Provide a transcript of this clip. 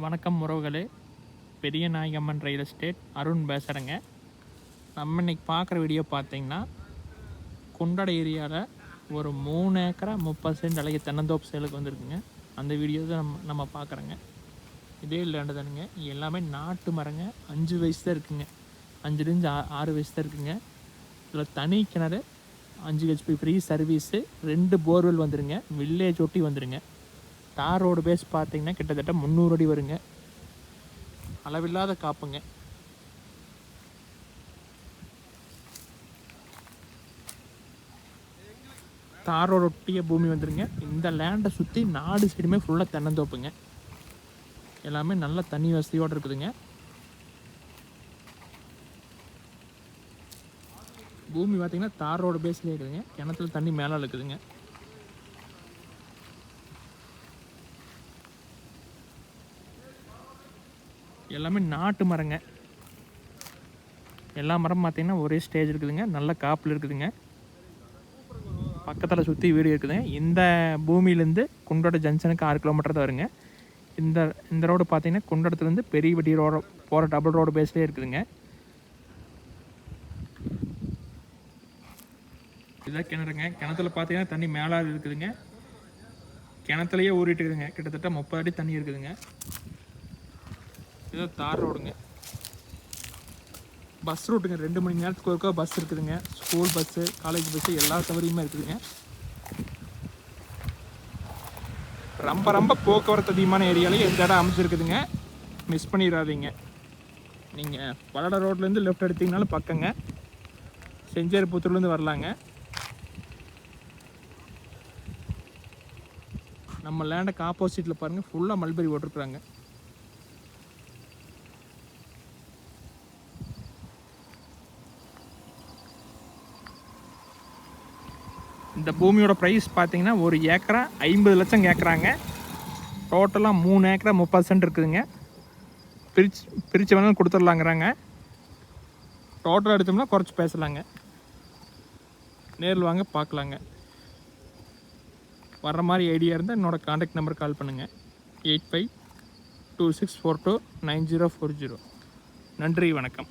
வணக்கம் உறவுகளே. பெரிய நாயகம்மன் ரியல் எஸ்டேட் அருண் பேசுகிறேங்க. நம்ம இன்றைக்கி பார்க்குற வீடியோ பார்த்தீங்கன்னா, குண்டட ஏரியாவில் ஒரு 3 ஏக்கரா 30 சென்ட் அழகிய தென்னந்தோப்பு சேலுக்கு வந்துருக்குங்க. அந்த வீடியோ தான் நம்ம பார்க்குறோங்க. இதே லேண்டு தானுங்க. எல்லாமே நாட்டு மரங்க. 5 வயசு தான் இருக்குங்க. 5லேருந்து 6 வயசு தான் இருக்குங்க. இதில் தனி கிணறு, 5 ஹெச்பி ஃப்ரீ சர்வீஸு, 2 போர்வெல் வந்துருங்க. வில்லேஜ் ஒட்டி வந்துருங்க. தார் ரோடு பேஸ் பார்த்தீங்கன்னா கிட்டத்தட்ட 300 அடி வருங்க. அளவில்லாத காப்புங்க. தார் ரோடு ஒட்டிய பூமி வந்துருங்க. இந்த லேண்டை சுற்றி 4 சைடுமே ஃபுல்லாக தென்னந்தோப்புங்க. எல்லாமே நல்ல தண்ணி வசதியோடு இருக்குதுங்க. பூமி பார்த்தீங்கன்னா தார் ரோடு பேஸ்லேயே இருக்குதுங்க. கிணத்துல தண்ணி மேலே இருக்குதுங்க. எல்லாமே நாட்டு மரங்க. எல்லா மரம் பார்த்திங்கன்னா ஒரே ஸ்டேஜ் இருக்குதுங்க. நல்ல காப்பில் இருக்குதுங்க. பக்கத்தில் சுற்றி வீடு இருக்குதுங்க. இந்த பூமியிலேருந்து குண்டோட ஜங்ஷனுக்கு 6 கிலோமீட்டர் தான் வருங்க. இந்த ரோடு பார்த்திங்கன்னா குண்டடத்துலேருந்து பெரியவட்டி ரோடு போகிற டபுள் ரோடு பேஸ்லேயே இருக்குதுங்க. இதான் கிணறுங்க. கிணத்துல பார்த்தீங்கன்னா தண்ணி மேலே இருக்குதுங்க. கிணத்துலையே ஊறிட்டு இருக்குதுங்க. கிட்டத்தட்ட 30 அடி தண்ணி இருக்குதுங்க. இதான் தார் ரோடுங்க. பஸ் ரூட்டுங்க. 2 மணி நேரத்துக்கு ஒருக்கா பஸ் இருக்குதுங்க. ஸ்கூல் பஸ்ஸு, காலேஜ் பஸ்ஸு எல்லா சௌகரியமும் இருக்குதுங்க. ரொம்ப போக்குவரத்து அதிகமான ஏரியாவில் எந்த இடம் அமைச்சிருக்குதுங்க. மிஸ் பண்ணிடாதீங்க. நீங்கள் பல்லட ரோட்லேருந்து லெஃப்ட் எடுத்திங்கனாலும் பக்கங்க. செஞ்சேரிப்புத்தூர்லேருந்து வரலாங்க. நம்ம லேண்டுக்கு ஆப்போசிட்டில் பாருங்கள், ஃபுல்லாக மல்பெரி போட்டிருக்குறாங்க. இந்த பூமியோட ப்ரைஸ் பார்த்தீங்கன்னா 1 ஏக்கரா 50 லட்சம் கேட்குறாங்க. டோட்டலாக 3 ஏக்கரா 30 சென்ட் இருக்குதுங்க. பிரித்து வேணாலும் கொடுத்துடலாங்கிறாங்க. டோட்டலாக எடுத்தோம்னா குறைச்சி பேசலாங்க. நேரில் வாங்க பார்க்கலாங்க. வர்ற மாதிரி ஐடியா இருந்தால் என்னோடய கான்டாக்ட் நம்பர் கால் பண்ணுங்கள். 8526429040. நன்றி, வணக்கம்.